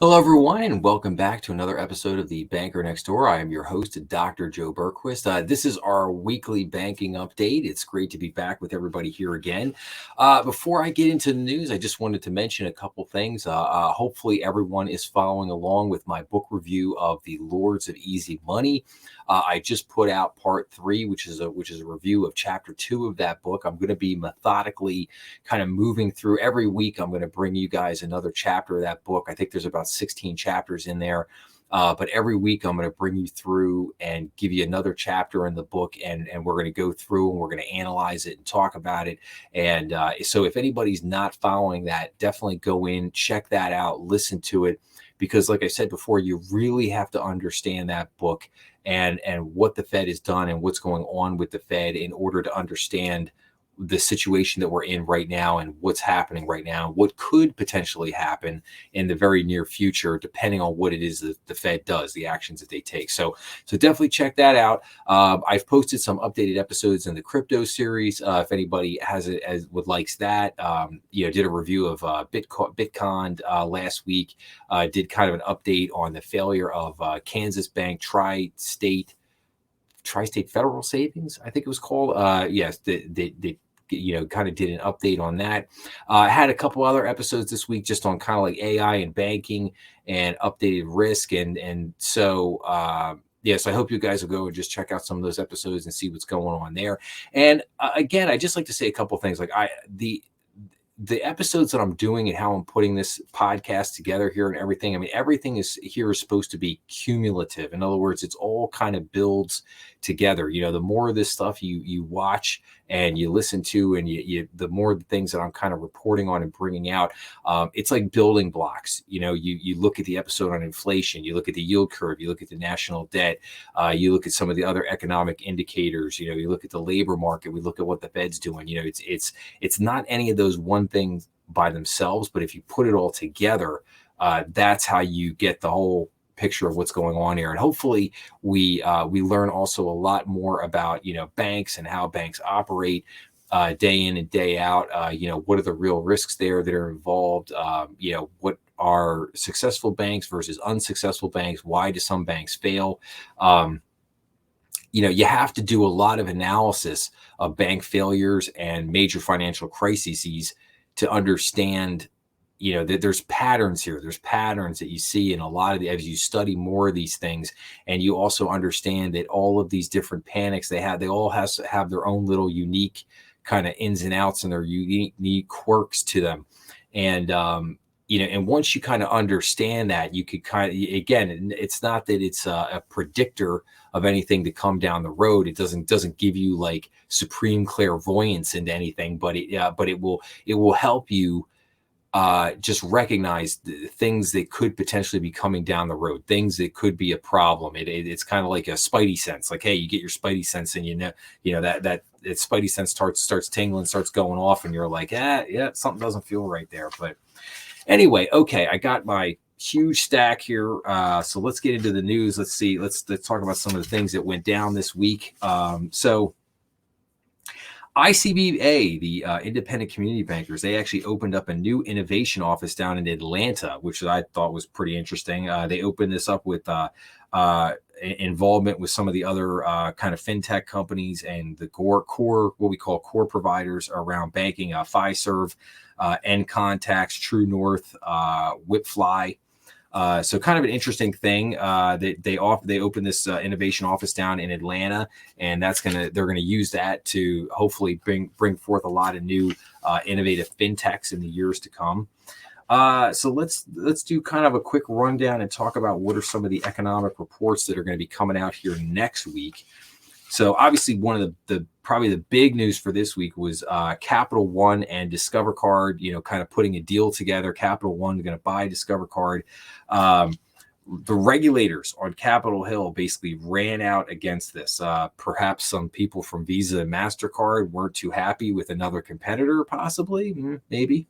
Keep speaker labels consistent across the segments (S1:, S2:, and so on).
S1: Hello, everyone, and welcome back to another episode of the Banker Next Door. I am your host, Dr. Joe Berquist. This is our weekly banking update. It's great to be back with everybody here again. Before I get into the news, I just wanted to mention a couple things. Hopefully, everyone is following along with my book review of The Lords of Easy Money. I just put out part 3, which is a review of chapter 2 of that book. I'm going to be methodically kind of moving through every week. I'm going to bring you guys another chapter of that book. I think there's about 16 chapters in there. But every week I'm going to bring you through and give you another chapter in the book, and we're going to go through and we're going to analyze it and talk about it. And so if anybody's not following that, definitely go in, check that out, listen to it, because like I said before, you really have to understand that book and what the Fed has done and what's going on with the Fed in order to understand the situation that we're in right now and what's happening right now, what could potentially happen in the very near future, depending on what it is that the Fed does, the actions that they take. So definitely check that out. I've posted some updated episodes in the crypto series. If anybody would likes that, did a review of Bitcoin last week. Did kind of an update on the failure of Kansas Bank Tri-State Federal Savings, I think it was called. Yes, they kind of did an update on that. I had a couple other episodes this week just on kind of like AI and banking and updated risk. So I hope you guys will go and just check out some of those episodes and see what's going on there. And again, I just like to say a couple things. Like the episodes that I'm doing and how I'm putting this podcast together here and everything. I mean, everything is supposed to be cumulative. In other words, it's all kind of builds together. The more of this stuff you watch and you listen to, and the more things that I'm kind of reporting on and bringing out, it's like building blocks. You look at the episode on inflation, you look at the yield curve, you look at the national debt, you look at some of the other economic indicators. You look at the labor market, we look at what the Fed's doing. It's not any of those one things by themselves, but if you put it all together, that's how you get the whole picture of what's going on here. And hopefully we learn also a lot more about banks and how banks operate day in and day out. What are the real risks there that are involved? What are successful banks versus unsuccessful banks? Why do some banks fail? You have to do a lot of analysis of bank failures and major financial crises to understand, that there's patterns here. There's patterns that you see in a lot of as you study more of these things, and you also understand that all of these different panics they all have their own little unique kind of ins and outs and their unique quirks to them. And and once you kind of understand that, you could kind of, again, it's not that it's a predictor of anything to come down the road. It doesn't give you like supreme clairvoyance into anything, but it will help you just recognize the things that could potentially be coming down the road, things that could be a problem. It's kind of like a spidey sense. Like, hey, you get your spidey sense, and that spidey sense starts tingling, starts going off, and you're like, yeah, something doesn't feel right there. But anyway, okay, I got my huge stack here. So let's get into the news. Let's see. Let's talk about some of the things that went down this week. So ICBA, the Independent Community Bankers, they actually opened up a new innovation office down in Atlanta, which I thought was pretty interesting. They opened this up with involvement with some of the other kind of fintech companies and the core, what we call core providers around banking, Fiserv, Ncontacts, True North, Whipfly. So kind of an interesting thing. They opened this innovation office down in Atlanta, and they're gonna use that to hopefully bring forth a lot of new innovative fintechs in the years to come. So let's do kind of a quick rundown and talk about what are some of the economic reports that are going to be coming out here next week. So obviously one of the probably the big news for this week was Capital One and Discover Card, kind of putting a deal together. Capital One is going to buy Discover Card. The regulators on Capitol Hill basically ran out against this. Perhaps some people from Visa and MasterCard weren't too happy with another competitor, possibly, maybe.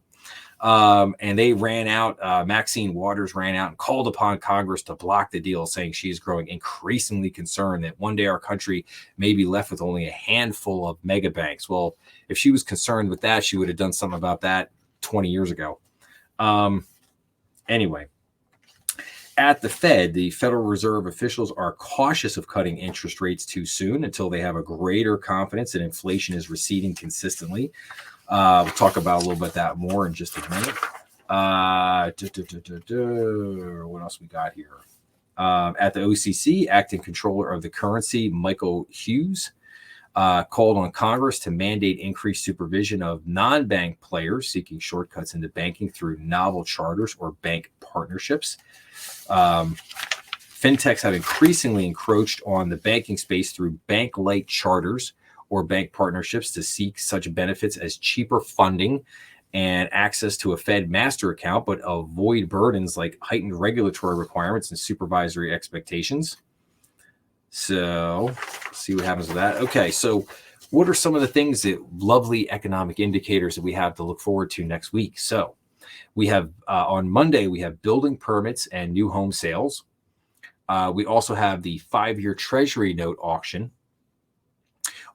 S1: And they ran out. Maxine Waters ran out and called upon Congress to block the deal, saying she is growing increasingly concerned that one day our country may be left with only a handful of mega banks. Well, if she was concerned with that, she would have done something about that 20 years ago. Anyway, At the Fed, the Federal Reserve officials are cautious of cutting interest rates too soon until they have a greater confidence that inflation is receding consistently. We'll talk about a little bit that more in just a minute. What else we got here? At the OCC, acting controller of the currency, Michael Hughes, called on Congress to mandate increased supervision of non-bank players seeking shortcuts into banking through novel charters or bank partnerships. Fintechs have increasingly encroached on the banking space through bank-like charters or bank partnerships to seek such benefits as cheaper funding and access to a Fed master account, but avoid burdens like heightened regulatory requirements and supervisory expectations. So let's see what happens with that. Okay, so what are some of the things that lovely economic indicators that we have to look forward to next week? So we have on Monday, we have building permits and new home sales. We also have the 5-year Treasury note auction.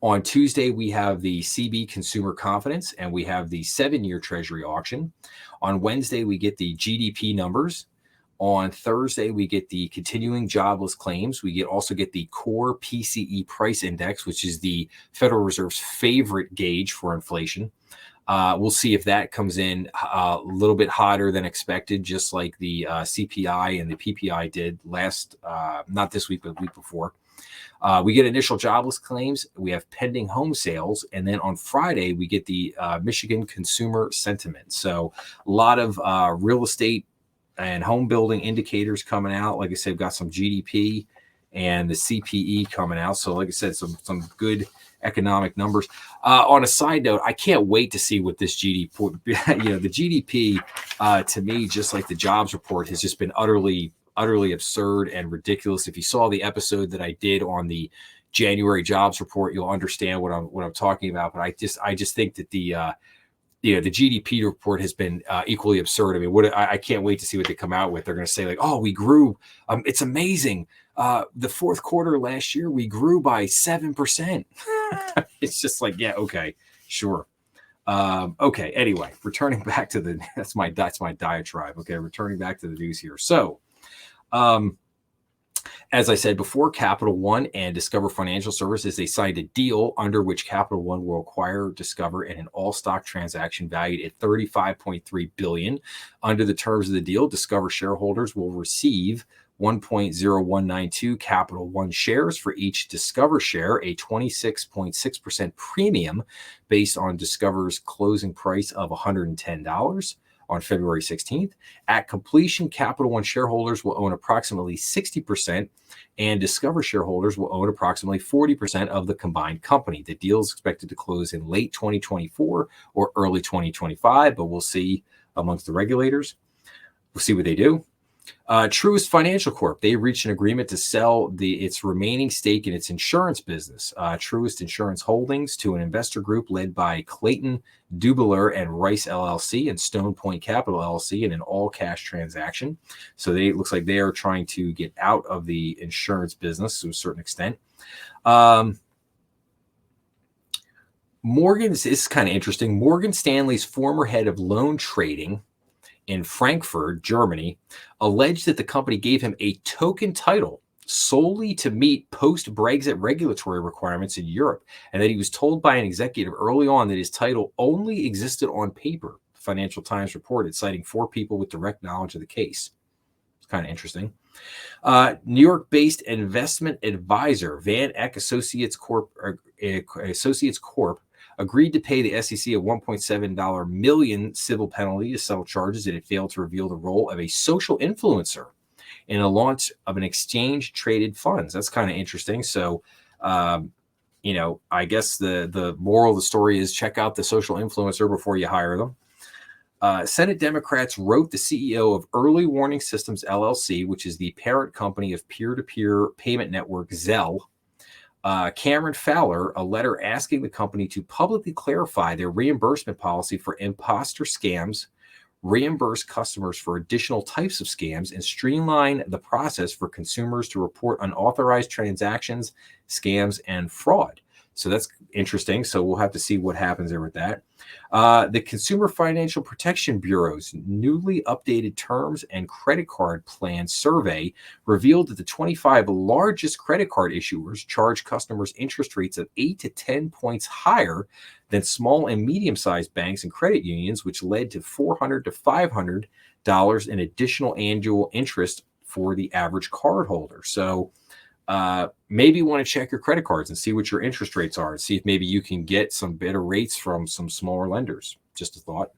S1: On Tuesday, we have the CB consumer confidence, and we have the 7-year Treasury auction. On Wednesday, we get the GDP numbers. On Thursday, we get the continuing jobless claims. We also get the core PCE price index, which is the Federal Reserve's favorite gauge for inflation. We'll see if that comes in a little bit hotter than expected, just like the CPI and the PPI did not this week, but the week before. We get initial jobless claims. We have pending home sales. And then on Friday, we get the Michigan consumer sentiment. So a lot of real estate and home building indicators coming out. Like I said, we've got some GDP and the CPE coming out. So like I said, some good economic numbers. On a side note, I can't wait to see what this GDP, the GDP to me, just like the jobs report, has just been utterly absurd and ridiculous. If you saw the episode that I did on the January jobs report, you'll understand what I'm talking about. But I just think that the GDP report has been equally absurd. I mean, I can't wait to see what they come out with. They're going to say like, oh, we grew. It's amazing. The fourth quarter last year, we grew by 7%. It's just like, yeah, okay, sure. Okay. Anyway, returning back to that's my diatribe. Okay. Returning back to the news here. So, as I said before, Capital One and Discover Financial Services, they signed a deal under which Capital One will acquire Discover in an all-stock transaction valued at $35.3 billion. Under the terms of the deal, Discover shareholders will receive 1.0192 Capital One shares for each Discover share, a 26.6% premium based on Discover's closing price of $110. On February 16th. At completion, Capital One shareholders will own approximately 60%, and Discover shareholders will own approximately 40% of the combined company. The deal is expected to close in late 2024 or early 2025, but we'll see amongst the regulators. We'll see what they do. Truist Financial Corp, they reached an agreement to sell its remaining stake in its insurance business, Truist Insurance Holdings, to an investor group led by Clayton, Dubilier and Rice LLC and Stone Point Capital LLC in an all-cash transaction. So it looks like they are trying to get out of the insurance business to a certain extent. This is kind of interesting. Morgan Stanley's former head of loan trading in Frankfurt, Germany, alleged that the company gave him a token title solely to meet post-Brexit regulatory requirements in Europe, and that he was told by an executive early on that his title only existed on paper, the Financial Times reported, citing 4 people with direct knowledge of the case. It's kind of interesting. New York-based investment advisor Van Eck Associates Corp agreed to pay the SEC a $1.7 million civil penalty to settle charges that it failed to reveal the role of a social influencer in a launch of an exchange-traded funds. That's kind of interesting. So, I guess the moral of the story is check out the social influencer before you hire them. Senate Democrats wrote the CEO of Early Warning Systems, LLC, which is the parent company of peer-to-peer payment network Zelle, Cameron Fowler, a letter asking the company to publicly clarify their reimbursement policy for imposter scams, reimburse customers for additional types of scams, and streamline the process for consumers to report unauthorized transactions, scams, and fraud. So that's interesting. So we'll have to see what happens there with that. The Consumer Financial Protection Bureau's newly updated terms and credit card plan survey revealed that the 25 largest credit card issuers charge customers interest rates of 8 to 10 points higher than small and medium-sized banks and credit unions, which led to $400 to $500 in additional annual interest for the average cardholder. So maybe you want to check your credit cards and see what your interest rates are and see if maybe you can get some better rates from some smaller lenders. Just a thought.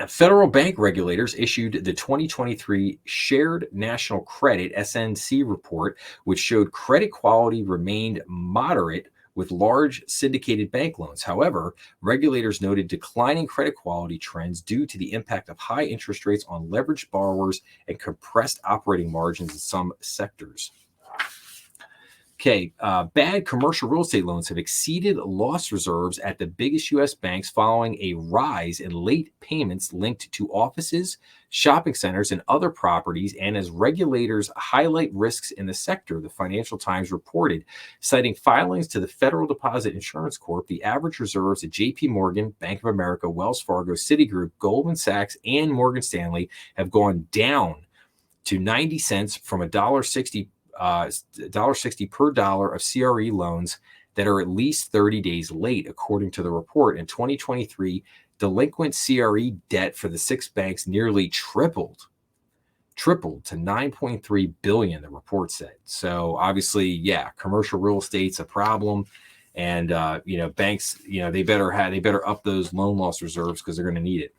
S1: Federal bank regulators issued the 2023 Shared National Credit (SNC) report, which showed credit quality remained moderate with large syndicated bank loans. However, regulators noted declining credit quality trends due to the impact of high interest rates on leveraged borrowers and compressed operating margins in some sectors. Okay, bad commercial real estate loans have exceeded loss reserves at the biggest U.S. banks following a rise in late payments linked to offices, shopping centers, and other properties. And as regulators highlight risks in the sector, the Financial Times reported, citing filings to the Federal Deposit Insurance Corp, the average reserves at J.P. Morgan, Bank of America, Wells Fargo, Citigroup, Goldman Sachs, and Morgan Stanley have gone down to 90 cents from $1.60 per dollar of CRE loans that are at least 30 days late, according to the report. In 2023, delinquent CRE debt for the 6 banks nearly tripled to $9.3 billion, the report said. So obviously, yeah, commercial real estate's a problem. And banks, they better up those loan loss reserves because they're going to need it.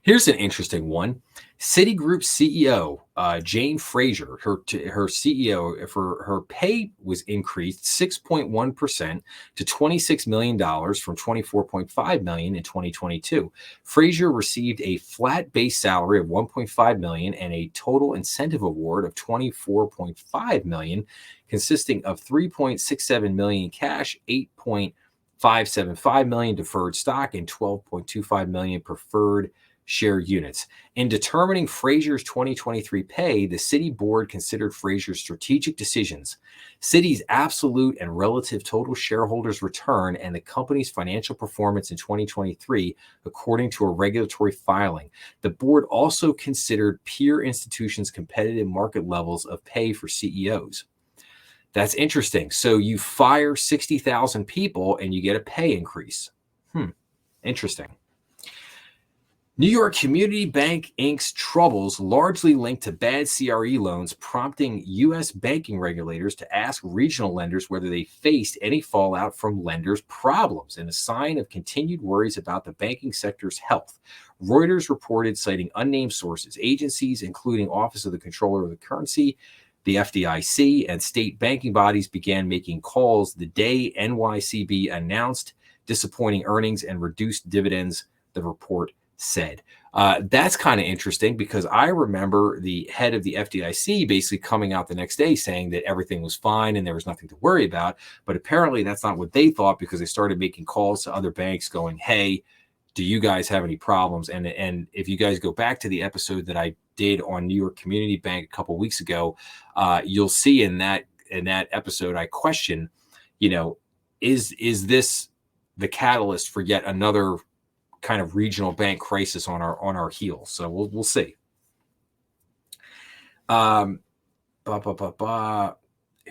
S1: Here's an interesting one. Citigroup CEO Jane Fraser, her CEO, for her pay was increased 6.1% to $26 million from $24.5 million in 2022. Fraser received a flat base salary of $1.5 million and a total incentive award of $24.5 million, consisting of $3.67 million cash, $8.575 million deferred stock, and $12.25 million preferred share units. In determining Fraser's 2023 pay, the Citi board considered Fraser's strategic decisions, Citi's absolute and relative total shareholders' return, and the company's financial performance in 2023, according to a regulatory filing. The board also considered peer institutions' competitive market levels of pay for CEOs. That's interesting. So you fire 60,000 people and you get a pay increase. Interesting. New York Community Bank Inc.'s troubles largely linked to bad CRE loans, prompting U.S. banking regulators to ask regional lenders whether they faced any fallout from lenders' problems, in a sign of continued worries about the banking sector's health. Reuters reported, citing unnamed sources, agencies including Office of the Comptroller of the Currency, the FDIC, and state banking bodies began making calls the day NYCB announced disappointing earnings and reduced dividends, the report said. That's kind of interesting because I remember the head of the FDIC basically coming out the next day saying that everything was fine and there was nothing to worry about. But apparently that's not what they thought, because they started making calls to other banks going, hey, do you guys have any problems? And if you guys go back to the episode that I did on New York Community Bank a couple of weeks ago, you'll see in that episode I question, is this the catalyst for yet another kind of regional bank crisis on our heels? So we'll see. Here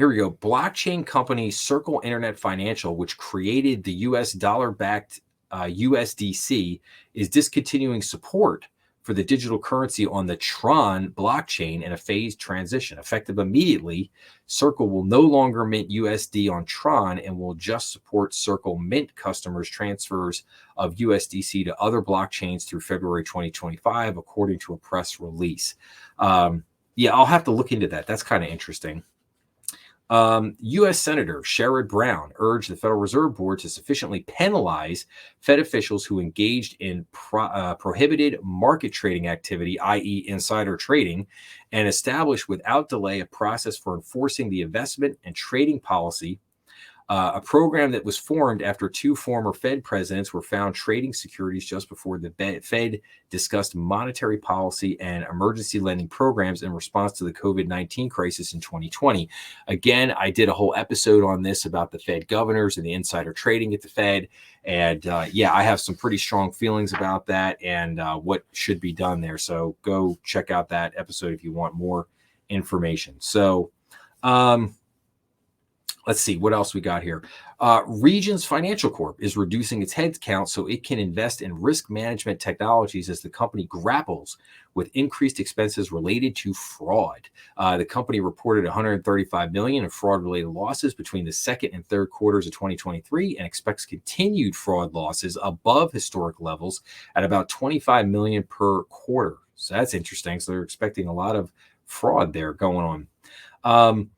S1: we go. Blockchain company Circle Internet Financial, which created the US dollar-backed USDC, is discontinuing support for the digital currency on the Tron blockchain in a phased transition. Effective immediately, Circle will no longer mint USD on Tron and will just support Circle Mint customers' transfers of USDC to other blockchains through February 2025, according to a press release. I'll have to look into that. That's kind of interesting. U.S. Senator Sherrod Brown urged the Federal Reserve Board to sufficiently penalize Fed officials who engaged in prohibited market trading activity, i.e. insider trading, and establish without delay a process for enforcing the investment and trading policy A program that was formed after two former Fed presidents were found trading securities just before the Fed discussed monetary policy and emergency lending programs in response to the COVID-19 crisis in 2020. Again, I did a whole episode on this about the Fed governors and the insider trading at the Fed. And yeah, I have some pretty strong feelings about that and what should be done there. So go check out that episode if you want more information. So, let's see what else we got here. Regions Financial Corp is reducing its headcount so it can invest in risk management technologies as the company grapples with increased expenses related to fraud. The company reported $135 million in fraud-related losses between the second and third quarters of 2023 and expects continued fraud losses above historic levels at about $25 million per quarter. So that's interesting. So they're expecting a lot of fraud there going on.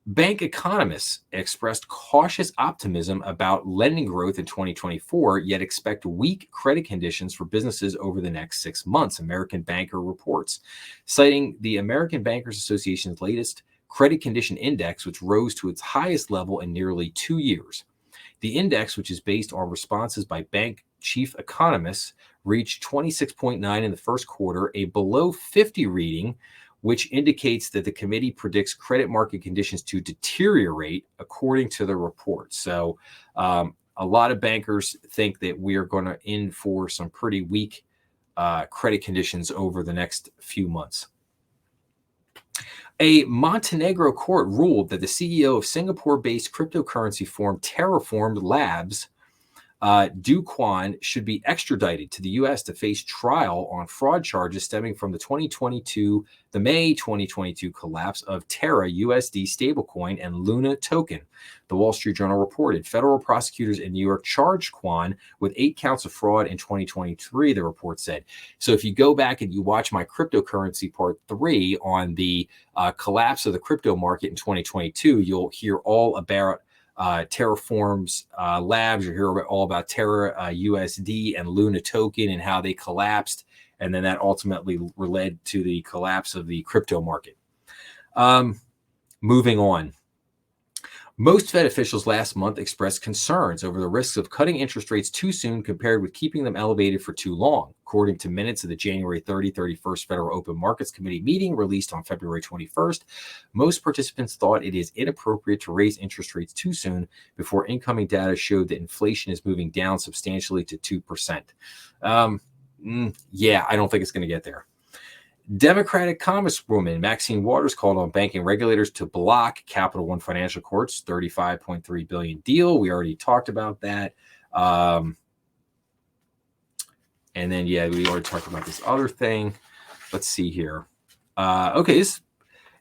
S1: Bank economists expressed cautious optimism about lending growth in 2024, yet expect weak credit conditions for businesses over the next 6 months, American Banker reports. Citing the American Bankers Association's latest credit condition index, which rose to its highest level in nearly 2 years. The index, which is based on responses by bank chief economists, reached 26.9 in the first quarter, a below 50 reading, which indicates that the committee predicts credit market conditions to deteriorate according to the report. So a lot of bankers think that we are going to in for some pretty weak credit conditions over the next few months. A Montenegro court ruled that the CEO of Singapore-based cryptocurrency firm Terraform Labs, Do Kwon, should be extradited to the U.S. to face trial on fraud charges stemming from the May 2022 collapse of Terra USD stablecoin and Luna token. The Wall Street Journal reported federal prosecutors in New York charged Kwon with 8 counts of fraud in 2023, the report said. So if you go back and you watch my cryptocurrency part 3 on the collapse of the crypto market in 2022, you'll hear all about Terraform's labs. You hear all about Terra USD and Luna token and how they collapsed, and then that ultimately led to the collapse of the crypto market. Moving on. Most Fed officials last month expressed concerns over the risks of cutting interest rates too soon compared with keeping them elevated for too long. According to minutes of the January 31st Federal Open Markets Committee meeting released on February 21st, most participants thought it is inappropriate to raise interest rates too soon before incoming data showed that inflation is moving down substantially to 2%. Yeah, I don't think it's going to get there. Democratic Congresswoman Maxine Waters called on banking regulators to block Capital One Financial Corp's $35.3 billion deal. We already talked about that. And then, yeah, we already talked about this other thing. Let's see here. Okay, this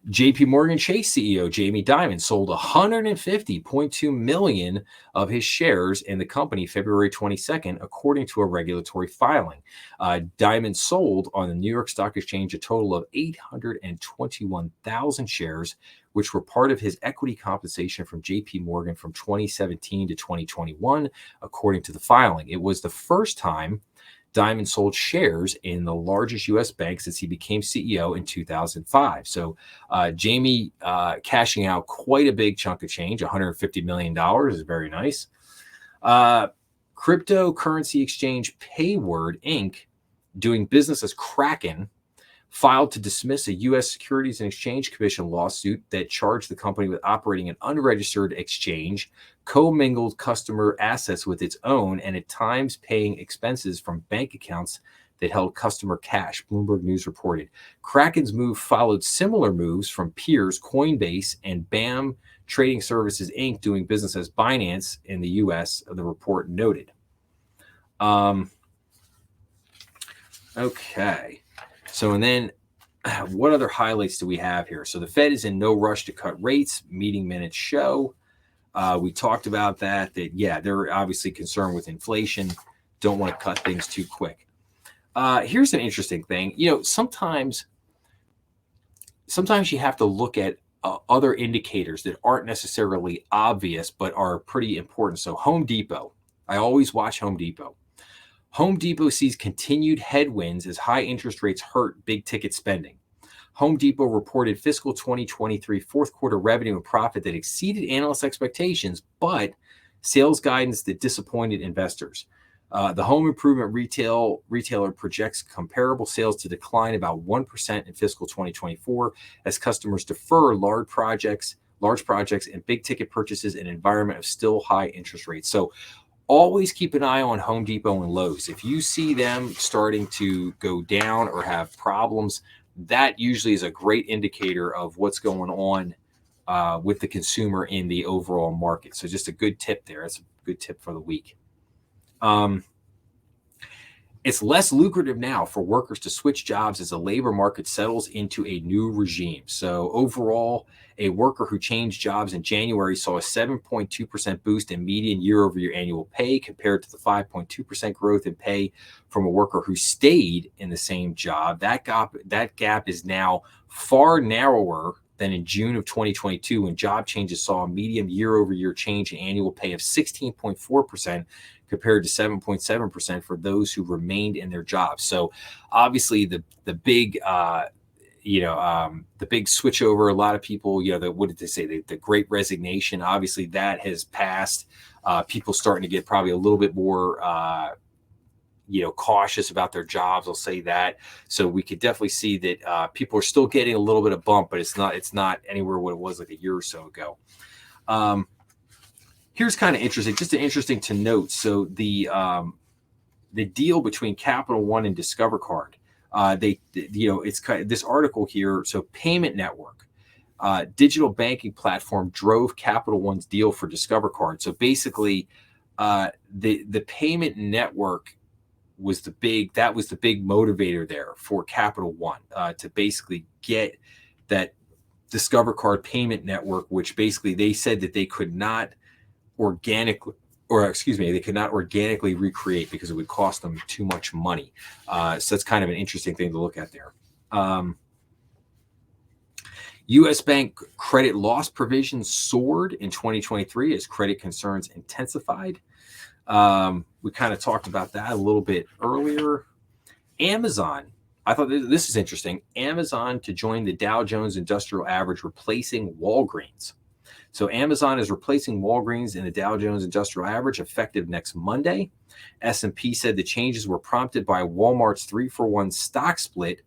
S1: JP Morgan Chase CEO Jamie Dimon sold 150.2 million of his shares in the company February 22nd, according to a regulatory filing. Dimon sold on the New York Stock Exchange a total of 821,000 shares, which were part of his equity compensation from JP Morgan from 2017 to 2021, according to the filing. It was the first time Dimon sold shares in the largest U.S. bank since he became CEO in 2005. So Jamie cashing out quite a big chunk of change, $150 million is very nice. Cryptocurrency exchange Payword Inc., doing business as Kraken, filed to dismiss a U.S. Securities and Exchange Commission lawsuit that charged the company with operating an unregistered exchange, commingled customer assets with its own, and at times paying expenses from bank accounts that held customer cash, Bloomberg News reported. Kraken's move followed similar moves from peers Coinbase and BAM Trading Services, Inc., doing business as Binance in the U.S., the report noted. Okay. So, and then what other highlights do we have here? So the Fed is in no rush to cut rates, meeting minutes show. We talked about that, yeah, they're obviously concerned with inflation, don't want to cut things too quick. Here's an interesting thing. You know, sometimes you have to look at other indicators that aren't necessarily obvious, but are pretty important. So Home Depot, I always watch Home Depot. Home Depot sees continued headwinds as high interest rates hurt big ticket spending. Home Depot reported fiscal 2023 fourth quarter revenue and profit that exceeded analyst expectations, but sales guidance that disappointed investors. The home improvement retailer projects comparable sales to decline about 1% in fiscal 2024 as customers defer large projects and big ticket purchases in an environment of still high interest rates. So always keep an eye on Home Depot and Lowe's. If you see them starting to go down or have problems, that usually is a great indicator of what's going on with the consumer in the overall market. So just a good tip there. That's a good tip for the week. It's less lucrative now for workers to switch jobs as the labor market settles into a new regime. So overall, a worker who changed jobs in January saw a 7.2% boost in median year-over-year annual pay compared to the 5.2% growth in pay from a worker who stayed in the same job. That gap is now far narrower than in June of 2022, when job changes saw a median year-over-year change in annual pay of 16.4% compared to 7.7% for those who remained in their jobs. So obviously the big the big switchover, a lot of people, what did they say? The great resignation, obviously that has passed. People starting to get probably a little bit more cautious about their jobs. I'll say that. So we could definitely see that people are still getting a little bit of bump, but it's not anywhere what it was like a year or so ago. Here's kind of interesting, just interesting to note. So the deal between Capital One and Discover Card, it's kind of this article here. So Payment Network, digital banking platform, drove Capital One's deal for Discover Card. So basically, the Payment Network was the big motivator there for Capital One to basically get that Discover Card payment network, which basically they said that they could not organically recreate because it would cost them too much money. So that's kind of an interesting thing to look at there. U.S. Bank credit loss provisions soared in 2023 as credit concerns intensified. We kind of talked about that a little bit earlier. Amazon, I thought this is interesting. Amazon to join the Dow Jones Industrial Average, replacing Walgreens. So Amazon is replacing Walgreens in the Dow Jones Industrial Average effective next Monday. S&P said the changes were prompted by Walmart's 3-for-1 stock split,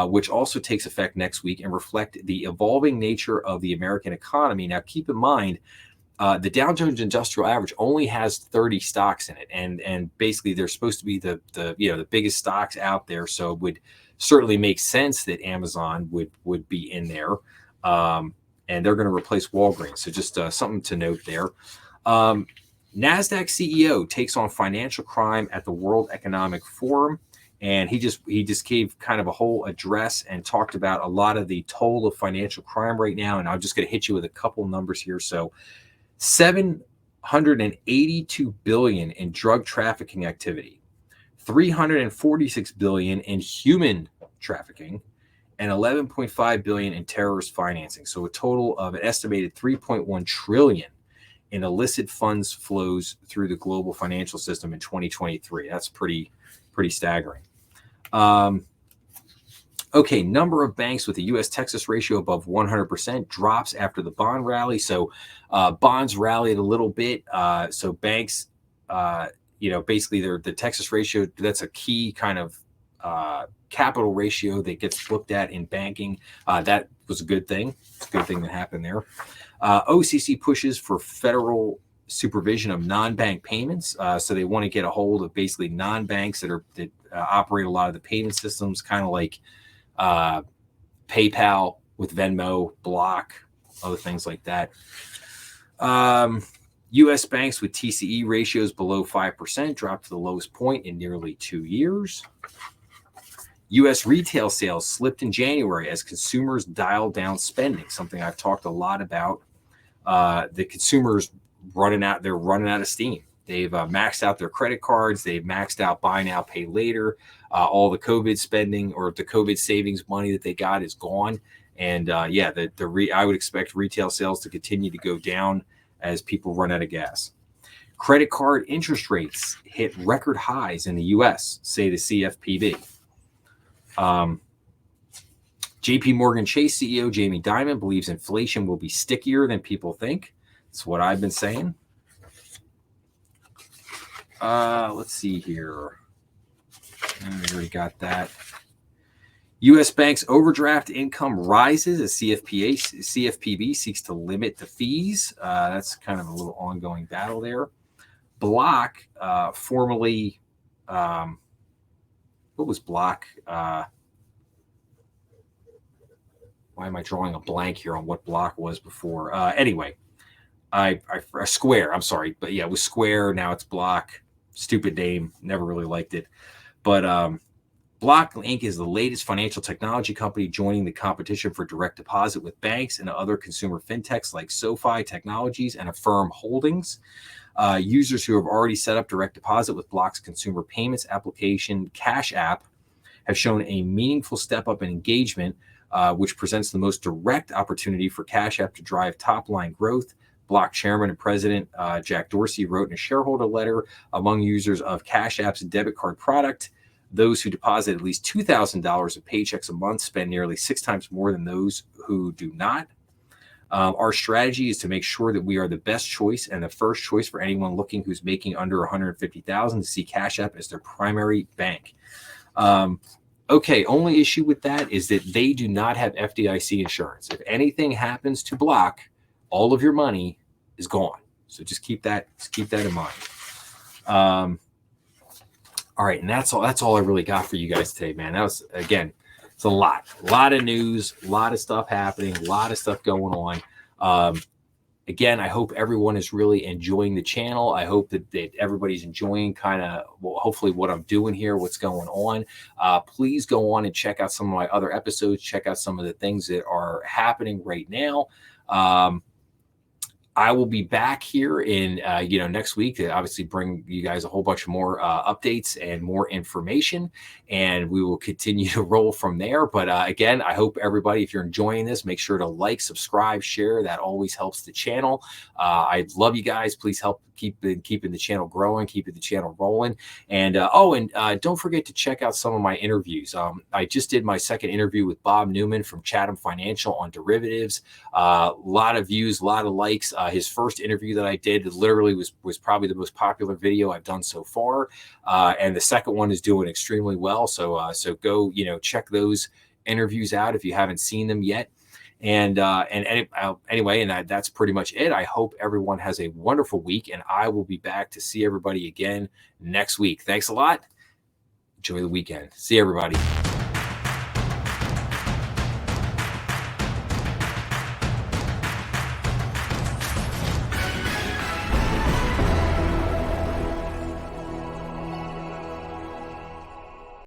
S1: which also takes effect next week and reflect the evolving nature of the American economy. Now, keep in mind, the Dow Jones Industrial Average only has 30 stocks in it, and basically they're supposed to be the biggest stocks out there. So it would certainly make sense that Amazon would be in there. And they're going to replace Walgreens. So just something to note there. NASDAQ CEO takes on financial crime at the World Economic Forum. And he just gave kind of a whole address and talked about a lot of the toll of financial crime right now. And I'm just going to hit you with a couple numbers here. So $782 billion in drug trafficking activity, $346 billion in human trafficking, and $11.5 billion in terrorist financing. So a total of an estimated $3.1 trillion in illicit funds flows through the global financial system in 2023. That's pretty staggering. Okay, number of banks with a U.S. Texas ratio above 100% drops after the bond rally. So bonds rallied a little bit. So banks, basically the Texas ratio, that's a key kind of capital ratio that gets looked at in banking. That was a good thing. It's a good thing that happened there. OCC pushes for federal supervision of non-bank payments. So they want to get a hold of basically non-banks that operate a lot of the payment systems, kind of like PayPal with Venmo, Block, other things like that. U.S. banks with TCE ratios below 5% dropped to the lowest point in nearly 2 years. U.S. retail sales slipped in January as consumers dialed down spending, something I've talked a lot about. The consumers they're running out of steam. They've maxed out their credit cards. They've maxed out buy now, pay later. All the COVID spending or the COVID savings money that they got is gone. And I would expect retail sales to continue to go down as people run out of gas. Credit card interest rates hit record highs in the U.S., say the CFPB. JP Morgan Chase CEO Jamie Dimon believes inflation will be stickier than people think. That's what I've been saying. Let's see here. I already got that. U.S. Bank's overdraft income rises as CFPB seeks to limit the fees. That's kind of a little ongoing battle there. Block, formerly, what was Block? Why am I drawing a blank here on what Block was before? Anyway, Square, I'm sorry. But yeah, it was Square. Now it's Block. Stupid name. Never really liked it. But Block Inc. is the latest financial technology company joining the competition for direct deposit with banks and other consumer fintechs like SoFi Technologies and Affirm Holdings. Users who have already set up direct deposit with Block's consumer payments application, Cash App, have shown a meaningful step up in engagement, which presents the most direct opportunity for Cash App to drive top-line growth. Block chairman and president Jack Dorsey wrote in a shareholder letter, among users of Cash App's debit card product, those who deposit at least $2,000 of paychecks a month spend nearly 6 times more than those who do not. Our strategy is to make sure that we are the best choice and the first choice for anyone looking who's making under $150,000 to see Cash App as their primary bank. Okay, only issue with that is that they do not have FDIC insurance. If anything happens to Block, all of your money is gone. So just keep that in mind. All right, and that's all I really got for you guys today, man. That was, again, it's a lot of news, a lot of stuff happening, a lot of stuff going on. Again, I hope everyone is really enjoying the channel. I hope that everybody's enjoying hopefully what I'm doing here, what's going on. Please go on and check out some of my other episodes. Check out some of the things that are happening right now. I will be back here in, next week to obviously bring you guys a whole bunch more updates and more information, and we will continue to roll from there. But again, I hope everybody, if you're enjoying this, make sure to like, subscribe, share. That always helps the channel. I love you guys. Please help keeping the channel growing, keeping the channel rolling. And don't forget to check out some of my interviews. I just did my second interview with Bob Newman from Chatham Financial on derivatives. A lot of views, a lot of likes. His first interview that I did literally was probably the most popular video I've done so far. And the second one is doing extremely well. So go, check those interviews out if you haven't seen them yet. And anyway, that's pretty much it. I hope everyone has a wonderful week, and I will be back to see everybody again next week. Thanks a lot. Enjoy the weekend. See everybody.